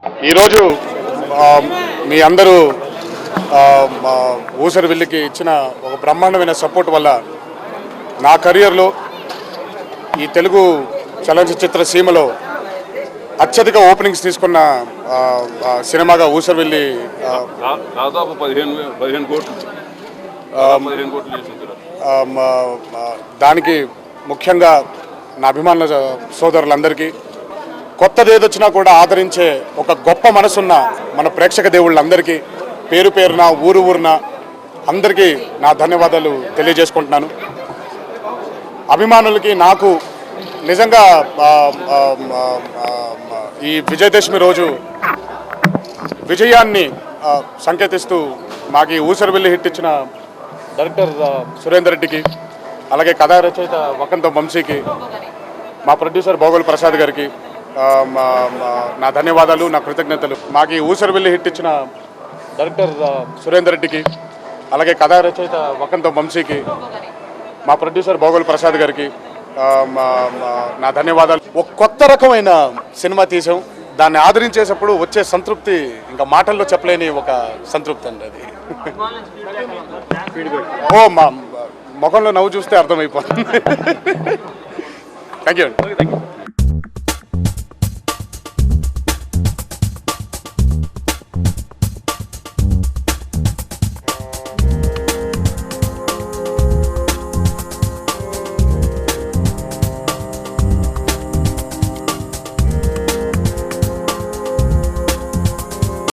ఈరోజు మీ అందరూ ఊసరవెల్లికి ఇచ్చిన ఒక బ్రహ్మాండమైన సపోర్ట్ వల్ల నా కెరియర్లో ఈ తెలుగు చలనచిత్ర సీమలో అత్యధిక ఓపెనింగ్స్ తీసుకున్న సినిమాగా ఊసరవెల్లి దాదాపు 15 కోట్లు దానికి ముఖ్యంగా నా అభిమానుల సోదరులందరికీ కొత్తది ఏదొచ్చినా కూడా ఆదరించే ఒక గొప్ప మనసున్న మన ప్రేక్షక దేవుళ్ళందరికీ పేరు పేరున ఊరున అందరికీ నా ధన్యవాదాలు తెలియజేసుకుంటున్నాను. అభిమానులకి నాకు నిజంగా ఈ విజయదశమి రోజు విజయాన్ని సంకేతిస్తూ మాకు ఈ ఊసరవెల్లి హిట్ ఇచ్చిన డైరెక్టర్ సురేందర్ రెడ్డికి, అలాగే కథా రచయిత వకంత వంశీకి, మా ప్రొడ్యూసర్ భోగోలు ప్రసాద్ గారికి నా ధన్యవాదాలు, నా కృతజ్ఞతలు. మాకు ఈ ఊసరవెల్లి హిట్ ఇచ్చిన డైరెక్టర్ సురేందర్ రెడ్డికి, అలాగే కథా రచయిత వకంత వంశీకి, మా ప్రొడ్యూసర్ భోగోలు ప్రసాద్ గారికి నా ధన్యవాదాలు. ఒక కొత్త రకమైన సినిమా తీసాం, దాన్ని ఆదరించేటప్పుడు వచ్చే సంతృప్తి ఇంకా మాటల్లో చెప్పలేని ఒక సంతృప్తి అండి అది. మా ముఖంలో నవ్వు చూస్తే అర్థమైపోతుంది. థ్యాంక్ యూ అండి.